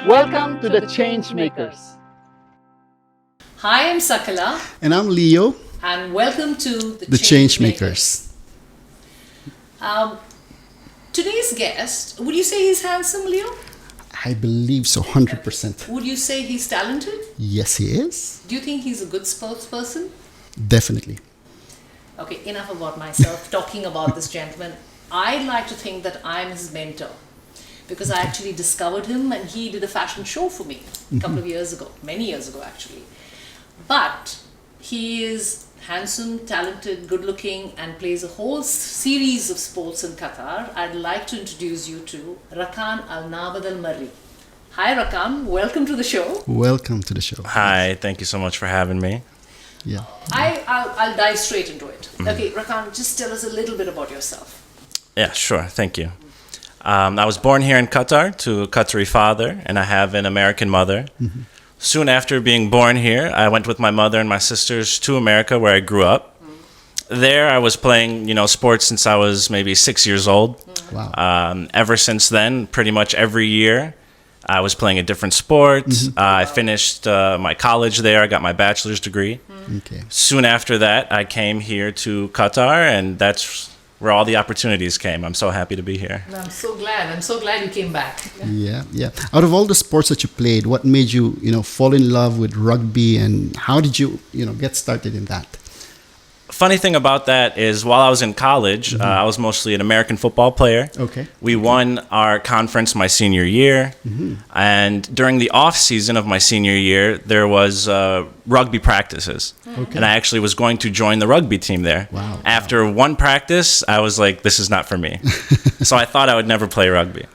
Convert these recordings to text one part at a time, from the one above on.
Welcome to the Change Makers. Hi, I'm Sakala, And I'm Leo, and welcome to the Change Makers. Today's guest, would you say he's handsome, Leo? I believe so, 100%. Would you say he's talented? Yes, he is. Do you think he's a good spokesperson? Definitely. Okay, enough about myself, talking about this gentleman. I'd like to think that I'm his mentor because I actually discovered him and he did a fashion show for me a couple of years ago, many years ago actually. But he is handsome, talented, good looking, and plays a whole series of sports in Qatar. I'd like to introduce you to Rakan Al Marri. Hi Rakan, welcome to the show. Welcome to the show. Hi, thank you so much for having me. Yeah. I'll dive straight into it. Okay, Rakan, just tell us a little bit about yourself. Yeah, sure, thank you. I was born here in Qatar to a Qatari father, and I have an American mother. Mm-hmm. Soon after being born here, I went with my mother and my sisters to America, where I grew up. There, I was playing, sports since I was maybe 6 years old. Wow. Ever since then, pretty much every year, I was playing a different sport. I finished my college there. I got my bachelor's degree. Okay. Soon after that, I came here to Qatar, and that's where all the opportunities came. I'm so happy to be here. I'm so glad you came back. Yeah. Out of all the sports that you played, what made you, fall in love with rugby, and how did you, get started in that? Funny thing about that is while I was in college, I was mostly an American football player. Okay. We won our conference my senior year. And during the off season of my senior year, there was rugby practices. Okay. And I actually was going to join the rugby team there. Wow. After one practice, I was like, this is not for me. So I thought I would never play rugby.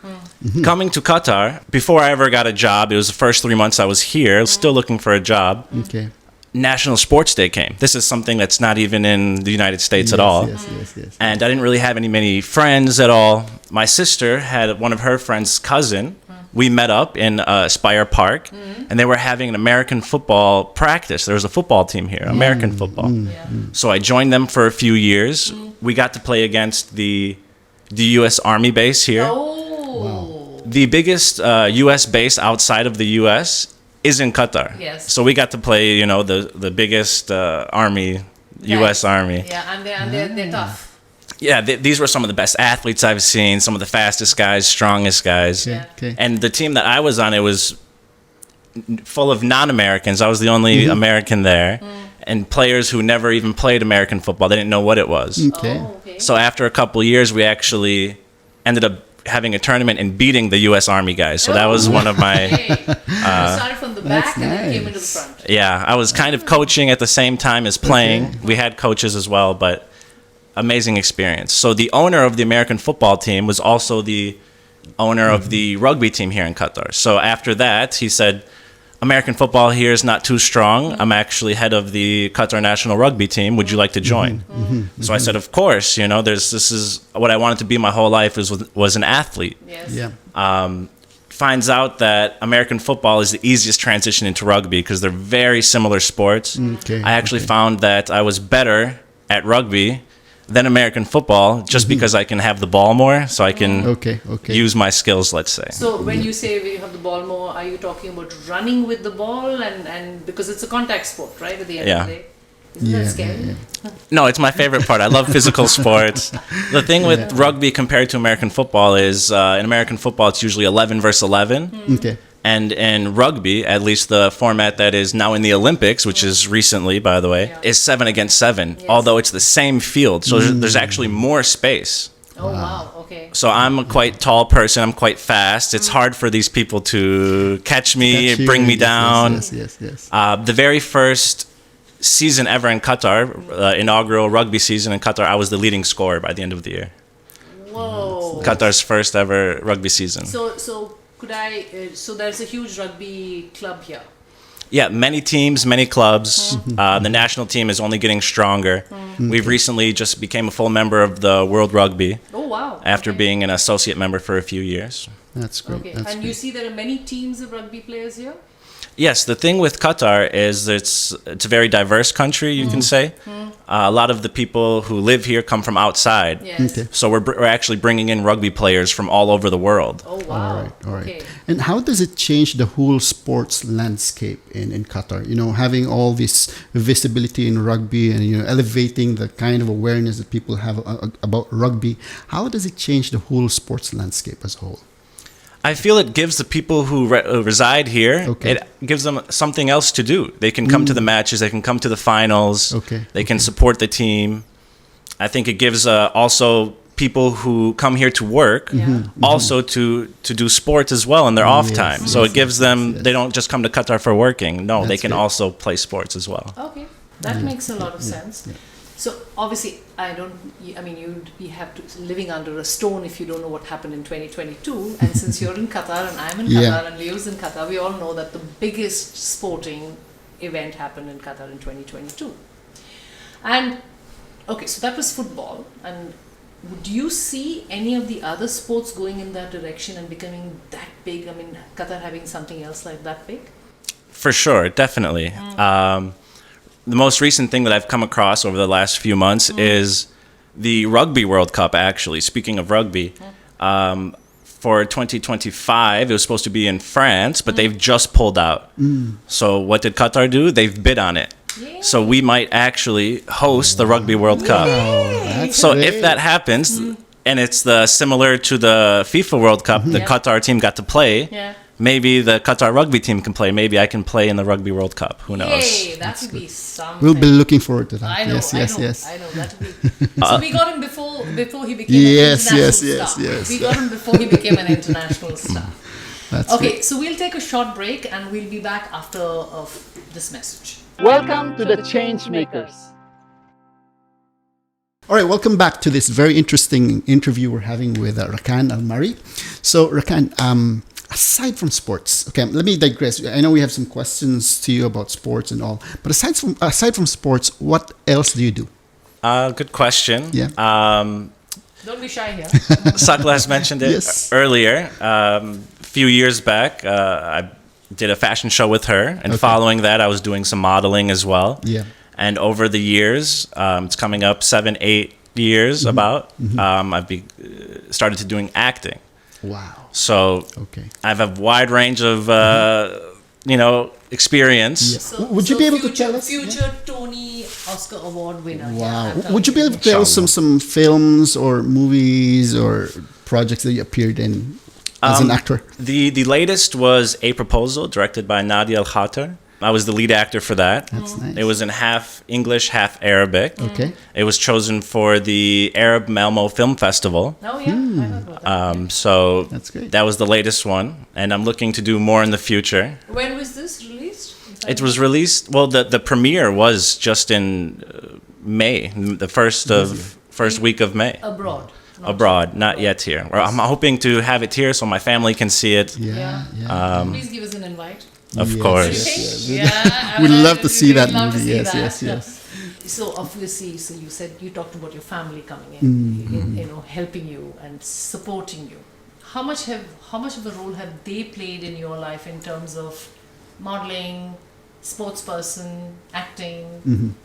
Coming to Qatar, before I ever got a job, it was the first 3 months I was here, I was still looking for a job. Okay. National Sports Day came. This is something that's not even in the United States at all. Yes. And I didn't really have many friends at all. My sister had one of her friends' cousin. We met up in Spire Park, and they were having an American football practice. There was a football team here, American football. So I joined them for a few years. We got to play against the U.S. Army base here. Oh. The biggest U.S. base outside of the U.S. is in Qatar. Yes. So we got to play, the biggest army, U.S. Army. Yeah, and they're tough. Yeah, these were some of the best athletes I've seen, some of the fastest guys, strongest guys. Okay. And the team that I was on, it was full of non-Americans. I was the only American there. And players who never even played American football. They didn't know what it was. Okay. Oh, okay. So after a couple of years, we actually ended up having a tournament and beating the U.S. Army guys. So that was one of my... Hey, you started from the back That's and then came nice. into the front. Yeah, I was kind of coaching at the same time as playing. Okay. We had coaches as well, but amazing experience. So the owner of the American football team was also the owner of the rugby team here in Qatar. So after that, he said, American football here is not too strong. I'm actually head of the Qatar national rugby team. Would you like to join? So I said, of course. This is what I wanted to be my whole life was an athlete. Yes. Yeah. Finds out that American football is the easiest transition into rugby because they're very similar sports. Okay. I actually found that I was better at rugby than American football just because I can have the ball more, so I can Okay. use my skills, let's say. So when you say we have the ball more, are you talking about running with the ball and because it's a contact sport, right? At the end of the day, isn't that scary? No, it's my favorite part. I love physical sports. The thing with rugby compared to American football is in American football it's usually 11 versus 11. Okay. And in rugby, at least the format that is now in the Olympics, which is recently, by the way, is 7 against 7, although it's the same field. So there's actually more space. Oh, wow. Okay. So I'm a quite tall person. I'm quite fast. It's hard for these people to catch me, Catch you. bring me Yes, down. Yes. The very first season ever in Qatar, inaugural rugby season in Qatar, I was the leading scorer by the end of the year. Whoa. Qatar's first ever rugby season. So could I? So there's a huge rugby club here. Yeah, many teams, many clubs. The national team is only getting stronger. We've recently just became a full member of the World Rugby Oh wow. after Okay. being an associate member for a few years. That's great. Okay. That's And great. you see there are many teams of rugby players here. Yes, the thing with Qatar is it's a very diverse country, you can say. A lot of the people who live here come from outside. Yes. Okay. So we're actually bringing in rugby players from all over the world. Oh wow. All right. Okay. And how does it change the whole sports landscape in Qatar? You know, having all this visibility in rugby and, you know, elevating the kind of awareness that people have about rugby. How does it change the whole sports landscape as a whole? I feel it gives the people who reside here, Okay. it gives them something else to do. They can come to the matches, they can come to the finals, Okay, they can support the team. I think it gives also people who come here to work Yeah. also to do sports as well in their off Yes, time. So yes, it gives them, yes. they don't just come to Qatar for working. No, they That's can great. also play sports as well. Okay, that makes a lot of sense. So obviously, you'd be have to living under a stone if you don't know what happened in 2022. And since you're in Qatar and I'm in Yeah. Qatar and Leo's in Qatar, we all know that the biggest sporting event happened in Qatar in 2022. And okay, so that was football. And do you see any of the other sports going in that direction and becoming that big? I mean, Qatar having something else like that big? For sure, definitely. The most recent thing that I've come across over the last few months is the Rugby World Cup, actually. Speaking of rugby, for 2025, it was supposed to be in France, but they've just pulled out. So what did Qatar do? They've bid on it. Yay. So we might actually host the Rugby World Cup. That's So great. if that happens, and it's similar to the FIFA World Cup, the Yeah. Qatar team got to play. Yeah. Maybe the Qatar rugby team can play. Maybe I can play in the Rugby World Cup. Who knows? Yay, that would be something. We'll be looking forward to that. I know, yes, I yes, know, yes. I know. That would be. So we got him before he became Yes, an international yes, star. yes, yes. We got him before he became an international star. That's Okay, great. so we'll take a short break and we'll be back after this message. Welcome to the change makers. All right, welcome back to this very interesting interview we're having with Rakan Al Marri. So, Rakan, aside from sports, okay, let me digress. I know we have some questions to you about sports and all, but aside from sports, what else do you do? Good question. Yeah. Don't be shy here. Sakla has mentioned it Yes. earlier. A few years back, I did a fashion show with her, and Okay. following that, I was doing some modeling as well. Yeah. And over the years, it's coming up 7-8 years about, I've started to doing acting. Wow. So Okay. I have a wide range of, experience. Yeah. Would you be able to tell us? Future Tony Oscar Award winner. Wow. Yeah, I'm Would you be able to telling tell us some films or movies or projects that you appeared in as an actor? The latest was A Proposal, directed by Nadia Al Khater. I was the lead actor for that. That's nice. It was in half English, half Arabic. Okay. It was chosen for the Arab Malmo Film Festival. Oh yeah, I heard about that. So That's great. that was the latest one, and I'm looking to do more in the future. When was this released? It was released. Well, the premiere was just in May, the first week of May. Abroad. Abroad, not yet here. Well, I'm hoping to have it here so my family can see it. Yeah. Please give us an invite. Of Yes, course. yes, Yeah, I We'd mean, love to see we'd that love to movie. see Yes, that. yes, yes. So obviously, so you said you talked about your family coming in, helping you and supporting you. How much of a role have they played in your life in terms of modeling, sports person, acting?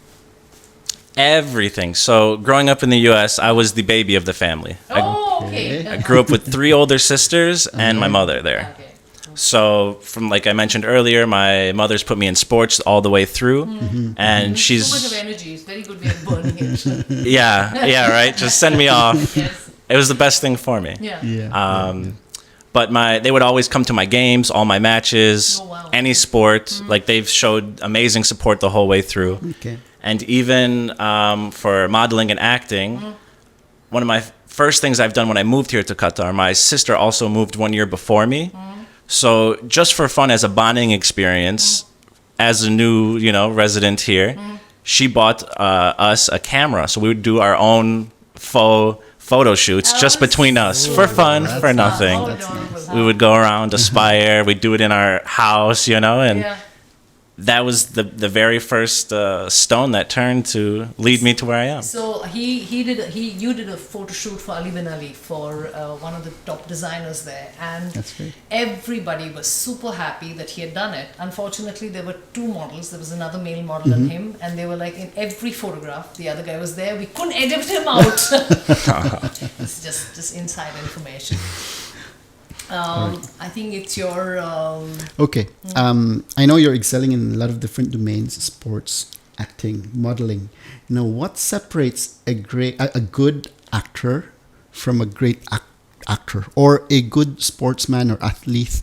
Everything. So growing up in the U.S., I was the baby of the family. Oh, okay. I grew up with 3 older sisters and my mother there. Okay. So from, like I mentioned earlier, my mother's put me in sports all the way through, and So much of she's energy. It's very good way of burning it. yeah, right. Just send me off. Yes. It was the best thing for me. Yeah. Yeah. But they would always come to my games, all my matches, Oh, wow. any sport. Like they've showed amazing support the whole way through. Okay. And even for modeling and acting, one of my first things I've done when I moved here to Qatar, my sister also moved 1 year before me. So just for fun, as a bonding experience, as a new, resident here, she bought us a camera. So we would do our own faux photo shoots just between us for fun, for nothing. Oh, adorable. We would go around, aspire. We'd do it in our house, and Yeah. that was the very first stone that turned to lead me to where I am. So you did a photo shoot for Ali bin Ali for one of the top designers there, and That's great. everybody was super happy that he had done it. Unfortunately, there were two models. There was another male model and him, and they were like, in every photograph the other guy was there. We couldn't edit him out. It's just inside information. I think it's your Okay. I know you're excelling in a lot of different domains: sports, acting, modeling. What separates a good actor from a great actor, or a good sportsman or athlete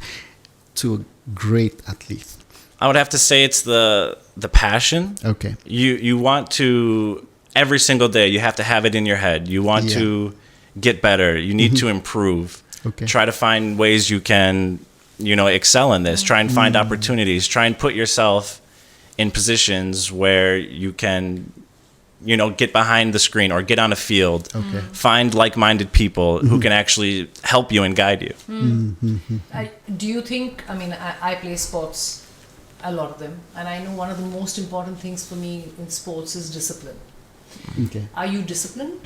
to a great athlete? I would have to say it's the passion. Okay. You want to, every single day, you have to have it in your head. You want to get better. You need to improve. Okay. Try to find ways you can, excel in this. Try and find opportunities. Try and put yourself in positions where you can, get behind the screen or get on a field. Okay. Find like-minded people who can actually help you and guide you. do you think, I play sports, a lot of them, and I know one of the most important things for me in sports is discipline. Okay. Are you disciplined?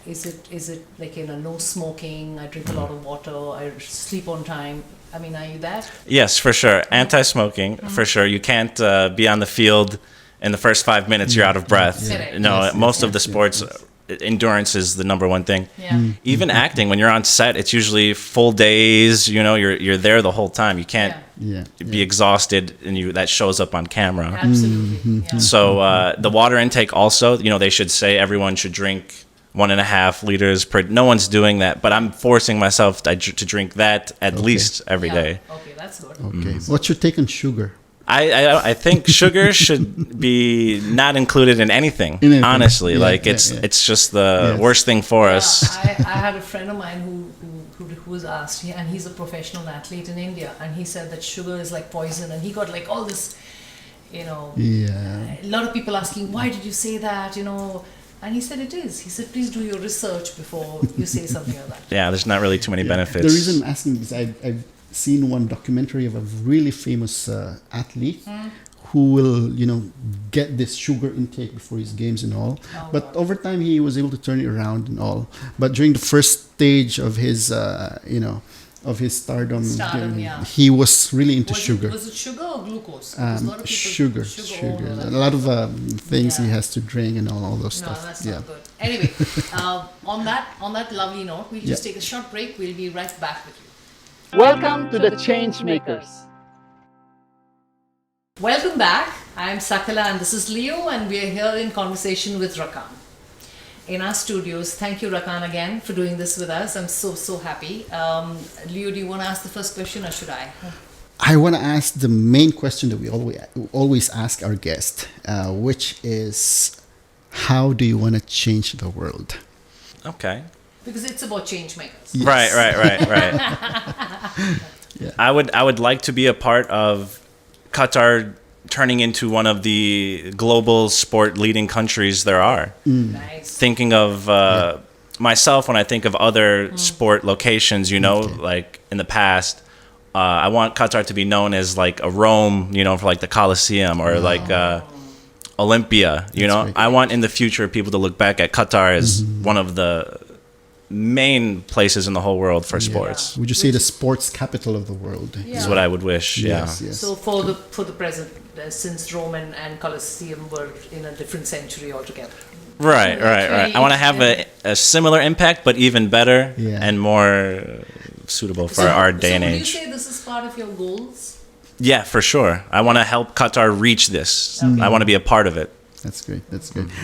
Is it like, no smoking, I drink a lot of water, I sleep on time? Are you that? Yes, for sure. Anti-smoking, for sure. You can't be on the field in the first 5 minutes, you're out of breath. Yeah. No, Yes, most of the yes, sports, endurance is the number one thing. Yeah. Even acting, when you're on set, it's usually full days. You're there the whole time. You can't be exhausted, and that shows up on camera. Absolutely. Yeah. So the water intake also, they should say everyone should drink 1.5 liters per. No one's doing that, but I'm forcing myself to drink that at least every day. Okay, that's good. Okay. What's your take on sugar? I think sugar should be not included in anything. Honestly, it's just the worst thing for us. I had a friend of mine who was asked, and he's a professional athlete in India, and he said that sugar is like poison, and he got like all this, a lot of people asking, why did you say that, and he said it is. He said, please do your research before you say something like that. Yeah, there's not really too many benefits. The reason I'm asking is I've seen one documentary of a really famous athlete who will, get this sugar intake before his games and all. But over time, he was able to turn it around and all. But during the first stage of his, of his stardom, he was really into sugar. Was it sugar or glucose? Because a lot of people Sugar. all A lot of things he has to drink and all those No, stuff. that's not good. Anyway, on that lovely note, we'll just take a short break. We'll be right back with you. Welcome to the Change Makers. Welcome back. I'm Sakala and this is Leo, and we are here in conversation with Rakan in our studios. Thank you, Rakan, again for doing this with us. I'm so happy. Leo, do you want to ask the first question or should I? I want to ask the main question that we always ask our guest, which is, how do you want to change the world? Okay. Because it's about change makers. Yes. Right. Yeah. I would like to be a part of Qatar turning into one of the global sport leading countries there are. Nice. Thinking of myself when I think of other sport locations, like in the past, I want Qatar to be known as like a Rome, for like the Colosseum or like Olympia. Right. I want in the future people to look back at Qatar as one of the main places in the whole world for sports. Would you say the sports capital of the world? Yeah. Is what I would wish. Yes. So for the present, since Rome and Colosseum were in a different century altogether. Right. I want to have a similar impact, but even better and more suitable for our day and Would age. you say this is part of your goals? Yeah, for sure. I want to help Qatar reach this. I want to be a part of it. That's great.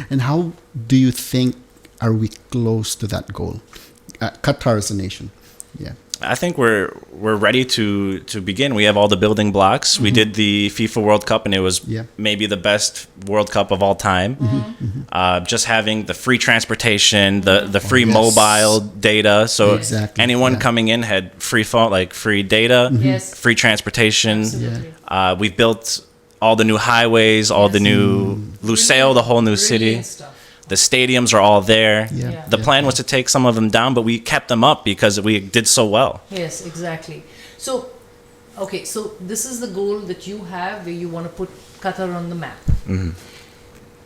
And how do you think are we close to that goal? Qatar as a nation. Yeah. I think we're ready to begin. We have all the building blocks. We did the FIFA World Cup, and it was maybe the best World Cup of all time. Just having the free transportation, the free mobile data, so anyone coming in had free phone, like free data, free transportation. We've built all the new highways, all the new Lusail, the whole new city. The stadiums are all there. The plan was to take some of them down, but we kept them up because we did so well. Yes, exactly. So Okay, so this is the goal that you have, where you want to put Qatar on the map.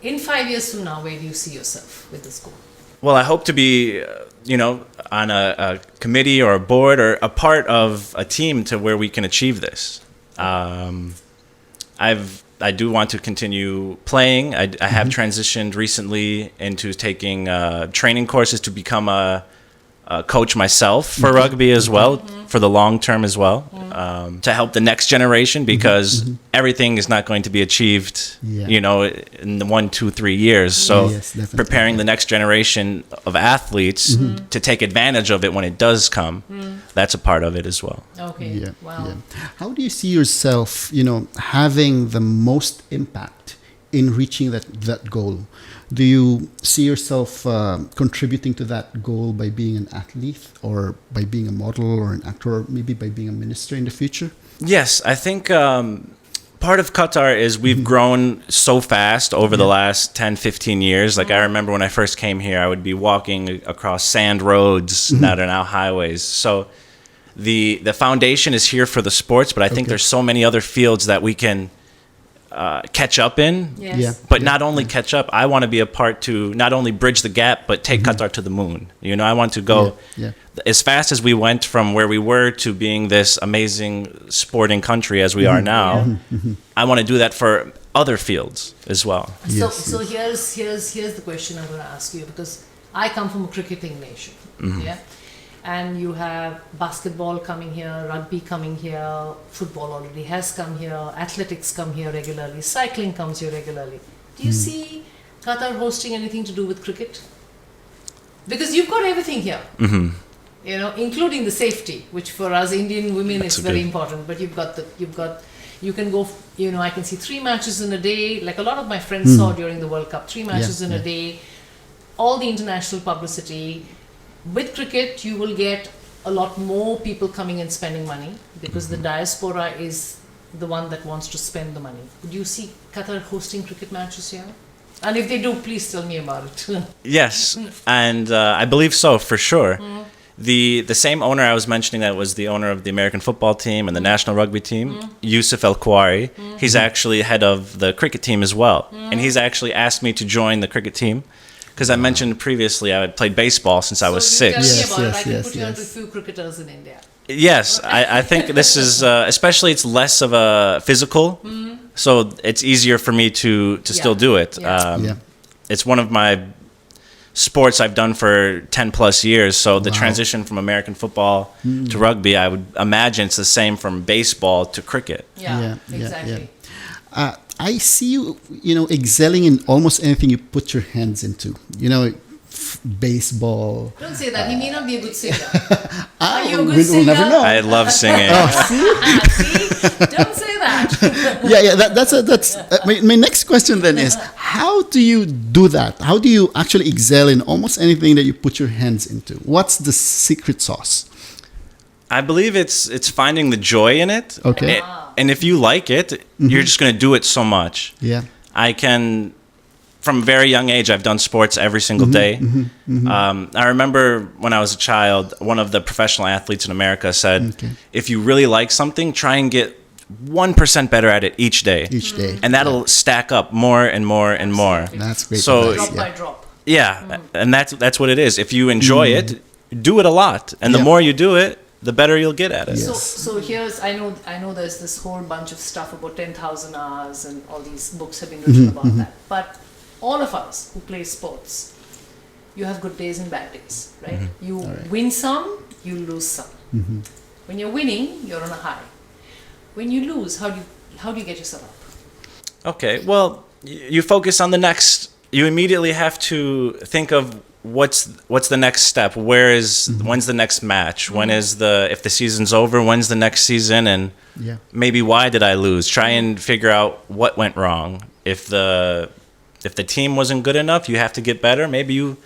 In 5 years from now, where do you see yourself with this goal? Well, I hope to be, on a committee or a board or a part of a team to where we can achieve this. I do want to continue playing. I have transitioned recently into taking training courses to become a coach myself for rugby as well, for the long term as well, to help the next generation, because everything is not going to be achieved, in the 1, 2, 3 years. So preparing the next generation of athletes to take advantage of it when it does come, that's a part of it as well. Okay, Yeah. wow. Yeah. How do you see yourself, having the most impact in reaching that goal? Do you see yourself contributing to that goal by being an athlete, or by being a model, or an actor, or maybe by being a minister in the future? Yes, I think part of Qatar is we've grown so fast over the last 10, 15 years. Like, I remember when I first came here, I would be walking across sand roads that are now highways. So the foundation is here for the sports, but I think there's so many other fields that we can catch up in. Yes. Yeah. But not only catch up, I want to be a part to not only bridge the gap, but take Qatar to the moon. I want to go as fast as we went from where we were to being this amazing sporting country as we are now. I want to do that for other fields as well. So here's the question I'm going to ask you, because I come from a cricketing nation, and you have basketball coming here, rugby coming here, football already has come here, athletics come here regularly, cycling comes here regularly. Do you see Qatar hosting anything to do with cricket? Because you've got everything here, including the safety, which for us Indian women is very important. But you can go, I can see 3 matches in a day, like a lot of my friends saw during the World Cup, 3 matches in a day, all the international publicity. With cricket, you will get a lot more people coming and spending money, because the diaspora is the one that wants to spend the money. Would you see Qatar hosting cricket matches here? And if they do, please tell me about it. Yes, and I believe so, for sure. The same owner I was mentioning that was the owner of the American football team and the national rugby team, Yusuf Al Khouari, he's actually head of the cricket team as well. And he's actually asked me to join the cricket team, because I mentioned previously I had played baseball since I was 6. Tell me about it. I can put you onto a few cricketers in India. Yes, I think this is, especially it's less of a physical, so it's easier for me to still do it. It's one of my sports I've done for 10 plus years, so the transition from American football to rugby, I would imagine it's the same from baseball to cricket. Exactly. I see you, excelling in almost anything you put your hands into. Baseball. Don't say that. He may not be a good singer. Are you a good we'll singer? never know. I love singing. See? Don't say that. That's my next question then is, how do you do that? How do you actually excel in almost anything that you put your hands into? What's the secret sauce? I believe it's finding the joy in it. Okay. And if you like it, you're just going to do it so much. Yeah. I can, from a very young age, I've done sports every single day. I remember when I was a child, one of the professional athletes in America said, if you really like something, try and get 1% better at it each day. And that'll stack up more and more and more. That's great. So, Drop by drop. Yeah, and that's what it is. If you enjoy it, do it a lot. And the more you do it, the better you'll get at it. So here's, I know there's this whole bunch of stuff about 10,000 hours, and all these books have been written about that. But all of us who play sports, you have good days and bad days, right? You win some, you lose some. When you're winning, you're on a high. When you lose, how do you get yourself up? Okay, well, you focus on the next. You immediately have to think of what's the next step. When's the next match? When is if the season's over, when's the next season? And maybe why did I lose? Try and figure out what went wrong. If the team wasn't good enough, you have to get better. Maybe you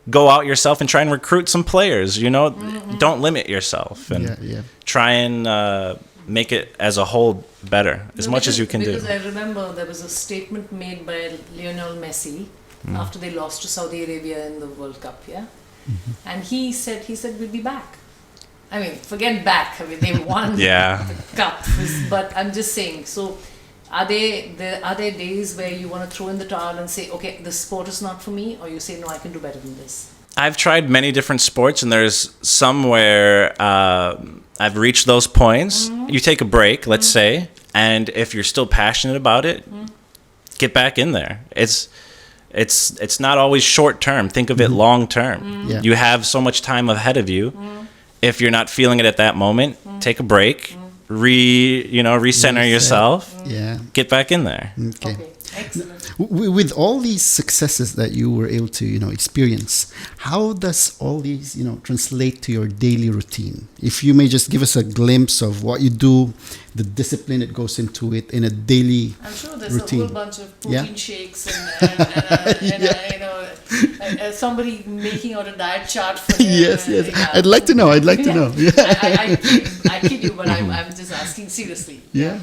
go out yourself and try and recruit some players. Don't limit yourself, and try and make it as a whole better as much as you can do. Because I remember there was a statement made by Lionel Messi after they lost to Saudi Arabia in the World Cup, and he said we'll be back. I mean, forget back. I mean, they won Yeah. the cup. But I'm just saying. So, are there days where you want to throw in the towel and say, okay, this sport is not for me, or you say, no, I can do better than this? I've tried many different sports, and there's some where I've reached those points. You take a break, let's say, and if you're still passionate about it, get back in there. It's not always short term. Think of it long term. Yeah. You have so much time ahead of you. If you're not feeling it at that moment, take a break, recenter Reset. yourself, Yeah. get back in there. Okay. Excellent. With all these successes that you were able to experience, how does all these translate to your daily routine? If you may just give us a glimpse of what you do, the discipline that goes into it in a daily I'm sure there's routine. a whole bunch of protein shakes and somebody making out a diet chart for you. Yes. I'd like to know. to know. Yeah. I kid you, but I'm just asking seriously. Yeah.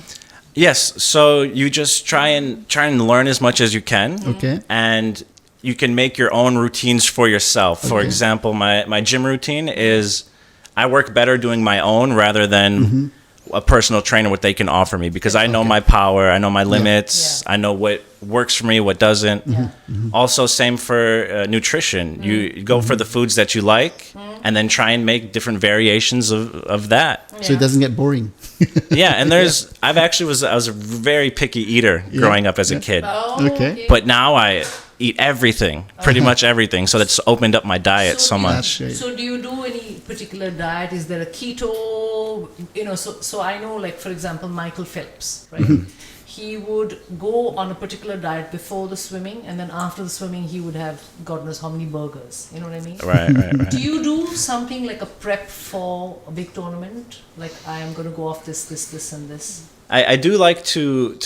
Yes, so you just try and learn as much as you can. Okay. And you can make your own routines for yourself. For example, my gym routine is I work better doing my own rather than a personal trainer, what they can offer me, because I know my power, I know my limits, I know what works for me, what doesn't. Also, same for nutrition. You go for the foods that you like and then try and make different variations of that. So it doesn't get boring. Yeah, and I was a very picky eater growing up as a kid. Oh, Okay. But now I eat everything, pretty much everything. So that's opened up my diet so much. Great. So do you do any particular diet? Is there a keto? So I know, like, for example, Michael Phelps, right? He would go on a particular diet before the swimming, and then after the swimming, he would have God knows how many burgers. You know what I mean? Right. Do you do something like a prep for a big tournament? Like, I am going to go off this, and this. I do like to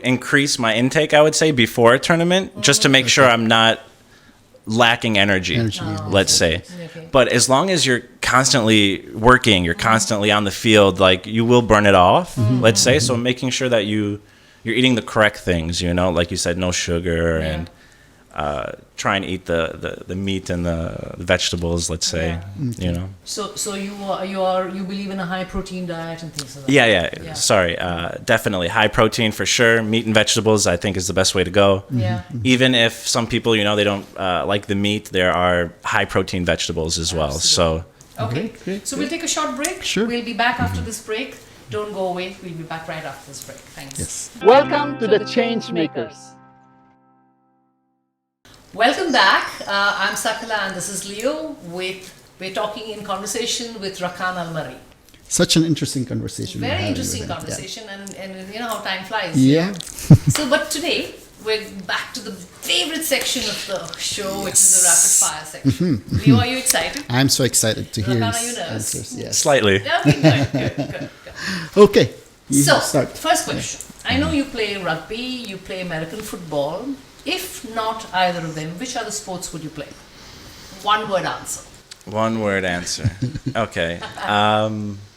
increase my intake, I would say, before a tournament, just to make sure I'm not lacking energy, let's say. Okay. But as long as you're constantly working, you're constantly on the field, like, you will burn it off, let's say. So making sure that you're eating the correct things, like you said, no sugar, and try and eat the meat and the vegetables, let's say, So you believe in a high protein diet and things like that? Yeah. Sorry. Definitely high protein for sure. Meat and vegetables, I think, is the best way to go. Yeah. Even if some people, they don't like the meat, there are high protein vegetables as well. So Okay. Great. So we'll take a short break. Sure. We'll be back after this break. Don't go away. We'll be back right after this break. Thanks. Yes. Welcome to the Change Makers. Welcome back. I'm Sakala and this is Leo. We're talking in conversation with Rakan Al Marri. Such an interesting conversation. we're Very having interesting with him. conversation, and you know how time flies. Yeah. So, but today we're back to the favorite section of the show, which is the rapid fire section. Leo, are you excited? I'm so excited to hear Rakan, his are you nervous? answers. Yes. slightly. Okay, good. Okay. You So, start. first question. I know you play rugby, you play American football. If not either of them, which other sports would you play? One word answer. One word answer. Okay.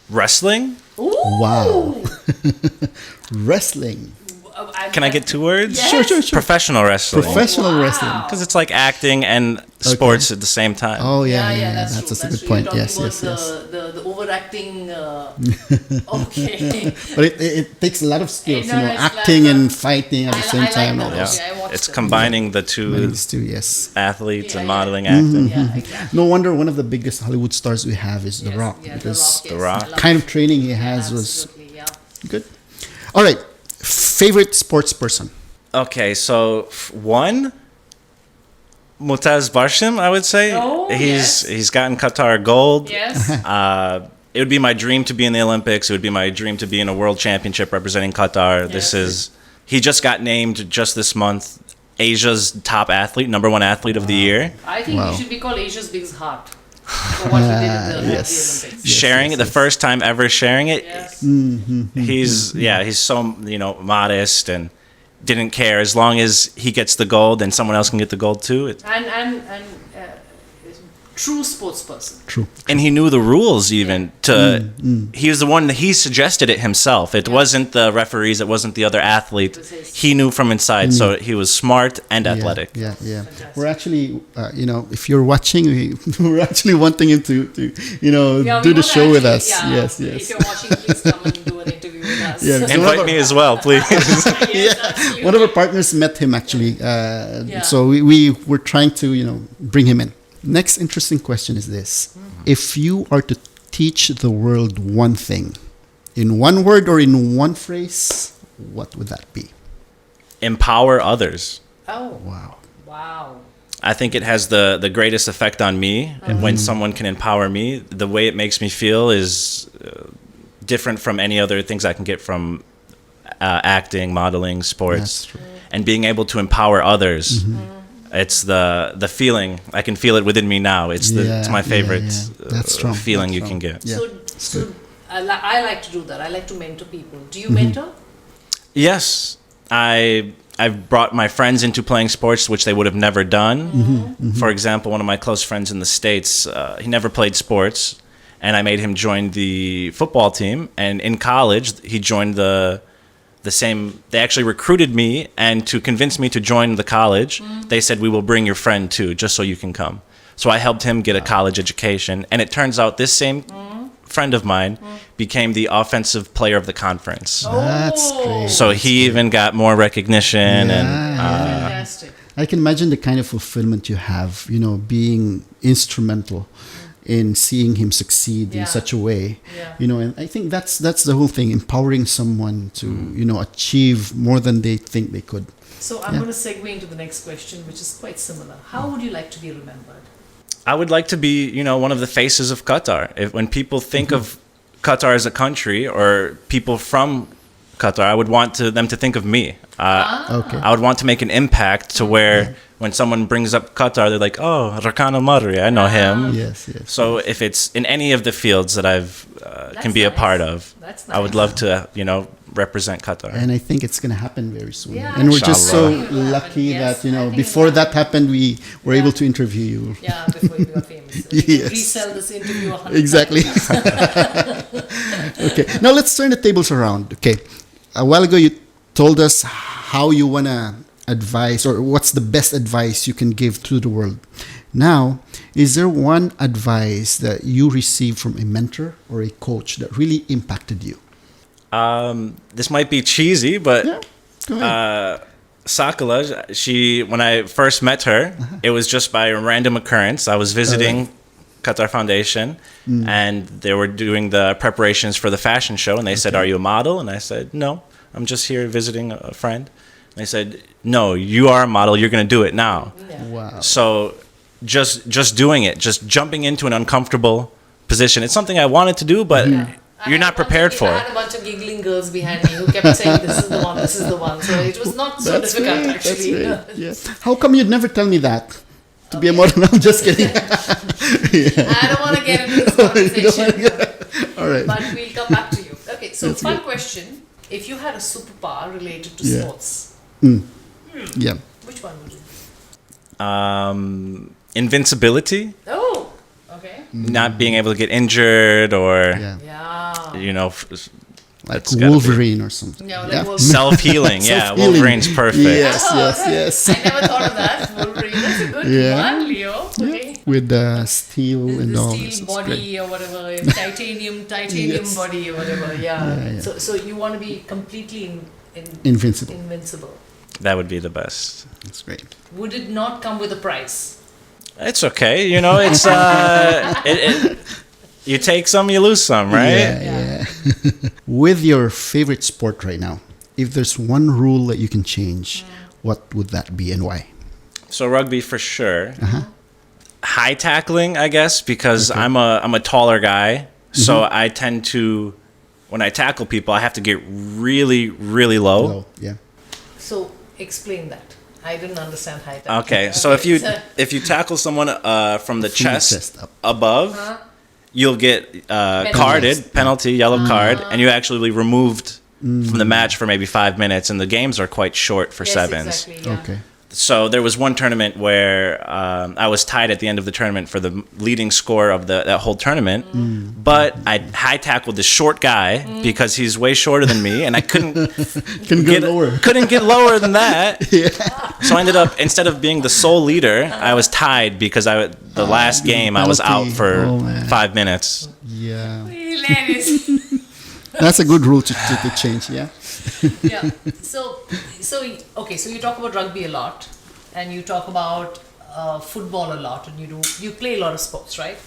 Wrestling? Ooh! Wow. Wrestling. Can I get 2 words? Yes. Sure. Professional wrestling. Professional Wow. wrestling. Because it's like acting and sports at the same time. Oh yeah, That's that's true. a good point. You're Yes, talking yes, about yes. the overacting. Okay. But it takes a lot of skills, No, it's acting like, and fighting at the same I like time. that. all Yeah. this. Okay, I watched It's them. combining the two These two, yes. athletes and Yeah. modeling acting. Yeah, exactly. No wonder one of the biggest Hollywood stars we have is The Yes, Rock, yeah, because The The Rock, Rock. yes, I love kind it. of training he has was Absolutely, yeah. good. All right, favorite sports person. Okay, so one, Mutaz Barshim, I would say. Oh, yes. He's gotten Qatar gold. Yes. It would be my dream to be in the Olympics. It would be my dream to be in a world championship representing Qatar. Yes. He just got named just this month Asia's top athlete, number 1 athlete of the year. I think Wow. he should be called Asia's biggest heart for what he did at the Yes. Olympics. Sharing it, the first time ever sharing it. Yes. He's so modest and didn't care. As long as he gets the gold and someone else can get the gold too. And true sports person. True. And he knew the rules even he was the one that he suggested it himself. It wasn't the referees, it wasn't the other athlete. He knew from inside, so he was smart and athletic. Yeah. We're actually, if you're watching, we're actually wanting him to do the show with us. Yes. If you're watching, please come and do an interview with us. Yeah, because Invite me as well, please. Absolutely. one of our partners met him actually, so we were trying to bring him in. Next interesting question is this: if you are to teach the world one thing, in one word or in one phrase, what would that be? Empower others. Oh. Wow. I think it has the greatest effect on me. And when someone can empower me, the way it makes me feel is different from any other things I can get from acting, modeling, sports. That's true. And being able to empower others. It's the feeling. I can feel it within me now. It's my favorite That's strong. feeling That's you can strong. get. Yeah. So I like to do that. I like to mentor people. Do you mentor? Yes, I've brought my friends into playing sports, which they would have never done. For example, one of my close friends in the States, he never played sports, and I made him join the football team. And in college, he joined the same. They actually recruited me, and to convince me to join the college, they said, "We will bring your friend too, just so you can come." So I helped him get a college education, and it turns out this same friend of mine became the offensive player of the conference. That's great. So he even got more recognition, and Fantastic. I can imagine the kind of fulfillment you have, being instrumental in seeing him succeed in such a way. And I think that's the whole thing, empowering someone to achieve more than they think they could. So I'm going to segue into the next question, which is quite similar. How would you like to be remembered? I would like to be, one of the faces of Qatar. When people think of Qatar as a country or people from Qatar, I would want them to think of me. Okay. I would want to make an impact to where when someone brings up Qatar, they're like, "Oh, Rakan Al Marri, I know him." Yes. So if it's in any of the fields that I've can be a part of, That's I would nice. love to, represent Qatar. And I think it's going to happen very soon. Yeah, and we're just so Inshallah. It will lucky happen, yes. that, I think before it will that happened, we were able to interview you. Yeah, before you got famous. We can Yes. resell this interview 100 Exactly. times. Okay. Now let's turn the tables around. Okay. A while ago, you told us how you want to advise, or what's the best advice you can give to the world. Now, is there one advice that you received from a mentor or a coach that really impacted you? This might be cheesy, but Yeah. Go ahead. Sakala, when I first met her, it was just by a random occurrence. I was visiting Qatar Foundation, and they were doing the preparations for the fashion show, and they said, "Are you a model?" And I said, "No, I'm just here visiting a friend." And they said, "No, you are a model. You're going to do it now." Wow. So just doing it, just jumping into an uncomfortable position. It's something I wanted to do, but you're not prepared for I it. had a bunch of giggling girls behind me who kept saying, "This is the one, this is the one." So it was not so That's difficult, great. actually. That's great. Yeah. How come you'd never tell me that? To be a model? I'm just kidding. I don't want to get into this conversation, All right. but we'll come back to you. Okay, so That's fun good. question. If you had a superpower related to Yeah. sports, Yeah. which one would you be? Invincibility, Oh, okay. not being able to get injured or, Yeah. Yeah. Like That's gotta be- Wolverine or something. No, like Yeah. Wolverine. self-healing. Yeah, Self-healing. Wolverine's perfect. Yes, yes. I never thought of that. Wolverine. That's a good Yeah. one, Leo. Okay. With the steel and The all. steel It's body great. or whatever, titanium Yes. body or whatever. Yeah. Yeah. So you want to be completely Invincible. invincible. That would be the best. That's great. Would it not come with a price? It's okay, it's you take some, you lose some, right? Yeah. With your favorite sport right now, if there's one rule that you can change, what would that be and why? So rugby for sure. High tackling, I guess, because I'm a taller guy, so I tend to, when I tackle people, I have to get really, really low. Low. Yeah. So explain that. I didn't understand high tackle. Okay, so if you tackle someone from the From the chest, chest up. above, you'll get carded, penalty, yellow card, and you actually be removed from the match for maybe 5 minutes, and the games are quite short for Yes, sevens. exactly, yeah. Okay. So there was one tournament where I was tied at the end of the tournament for the leading score of that whole tournament. But I high tackled this short guy because he's way shorter than me, and I couldn't Get lower. couldn't get lower than that. So I ended up, instead of being the sole leader, I was tied because the last game I was out penalty. for Oh, man. 5 minutes. Yeah. Hilarious. That's a good rule to change, yeah? Yeah. So okay. So you talk about rugby a lot, and you talk about football a lot, and you play a lot of sports, right?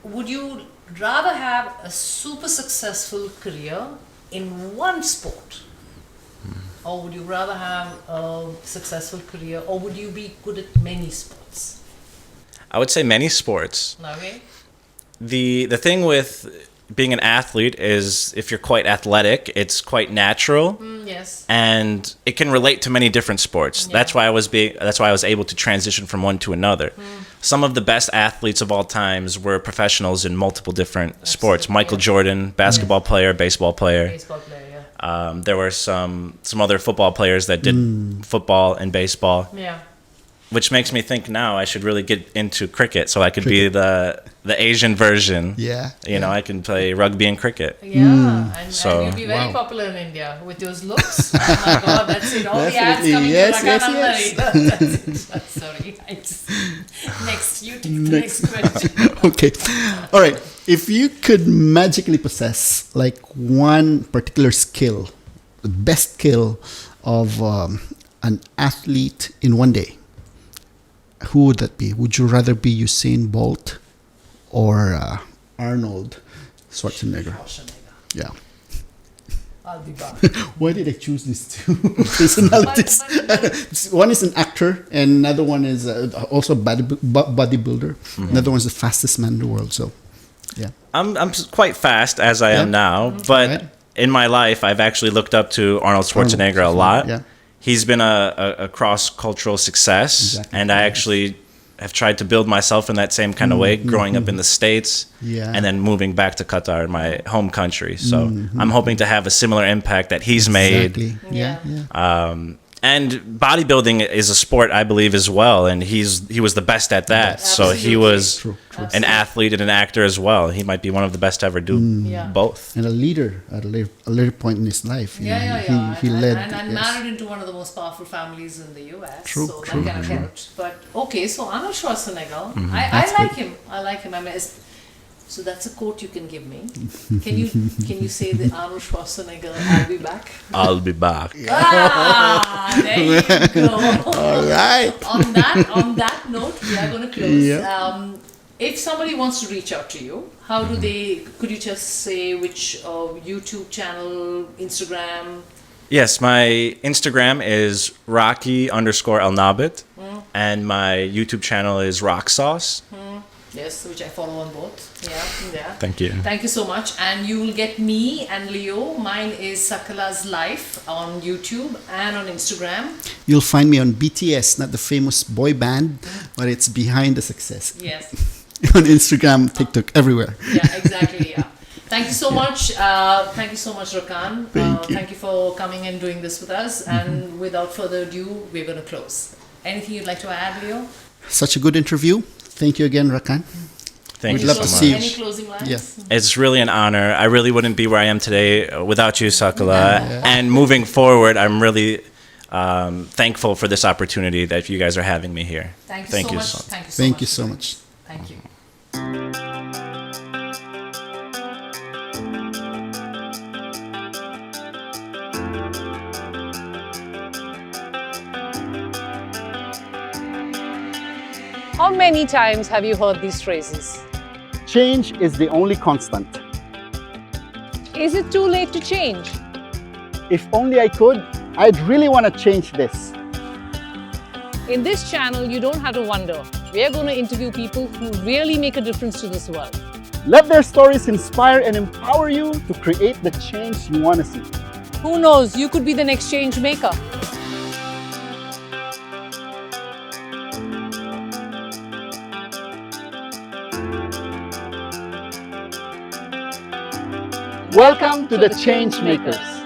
Would you rather have a super successful career in one sport, or would you rather have a successful career, or would you be good at many sports? I would say many sports. Okay. The thing with being an athlete is if you're quite athletic, it's quite natural. Yes. And it can relate to many different sports. Yeah. That's why I was able to transition from one to another. Some of the best athletes of all times were professionals in multiple different sports. Michael yeah. Jordan, basketball player, baseball player. Baseball player. Yeah. There were some other football players that did football and baseball, Yeah. which makes me think now I should really get into cricket so I could be the Asian version. Yeah. You know, I can play rugby and cricket. Yeah, and So, you'll be very wow. popular in India with those looks. Oh my God, that's it. All the ads Definitely. coming Yes, to yes, Rakan Al Marri. yes. That's it. Sorry. Next, you take the next question. Okay. All right. If you could magically possess like one particular skill, the best skill of an athlete in one day, who would that be? Would you rather be Usain Bolt or Arnold Schwarzenegger? Yeah. I'll be back. Why did I choose these two personalities? One is an actor, and another one is also a bodybuilder. Another one's the fastest man in the world. So, yeah. I'm quite fast as I am now, but Right. in my life I've actually looked up to Arnold Schwarzenegger a lot. Yeah. He's been a cross-cultural success, Exactly. and I actually have tried to build myself in that same kind of way, growing up in the States, Yeah. and then moving back to Qatar, my home country. So I'm hoping to have a similar impact that he's made. Exactly. Yeah. Yeah. Yeah. And bodybuilding is a sport, I believe, as well, and he was the best at that. So he Absolutely. was True. an athlete and an actor as well. He might be one of the best to ever do Yeah. both. And a leader at a later point in his life. you know, Yeah. He led. And yes. married into one of the most powerful families in the US. True, So true, that kind of helped. But okay, so Arnold Schwarzenegger, Mm-hmm. I like him. I like him. I mean, so that's a quote you can give me. Can you say the Arnold Schwarzenegger, I'll be back? I'll be back. Ah, there you go. All right. On that note, we are going to close. Yeah. If somebody wants to reach out to you, how do they? Could you just say which YouTube channel, Instagram? Yes, my Instagram is Rocky_Elnabit, and my YouTube channel is Rock Sauce. Yes, which I follow on both. Yeah. Thank you. Thank you so much. And you will get me and Leo. Mine is Sakala's Life on YouTube and on Instagram. You'll find me on BTS, not the famous boy band, but it's Behind the Success. Yes. On Instagram, TikTok, everywhere. Yeah, exactly. Yeah. Thank you so much. Thank you so much, Rakan. Thank you for coming and doing this with us. And without further ado, we're going to close. Anything you'd like to add, Leo? Such a good interview. Thank you again, Rakan. Thank We'd you love so to much. see you. Any closing lines? Yeah. It's really an honor. I really wouldn't be where I am today without you, Sakala. And moving forward, I'm really thankful for this opportunity that you guys are having me here. Thank you so much. Thank you so much. Thank you. How many times have you heard these phrases? Change is the only constant. Is it too late to change? If only I could, I'd really want to change this. In this channel, you don't have to wonder. We are going to interview people who really make a difference to this world. Let their stories inspire and empower you to create the change you want to see. Who knows, you could be the next change maker. Welcome to the Change Makers.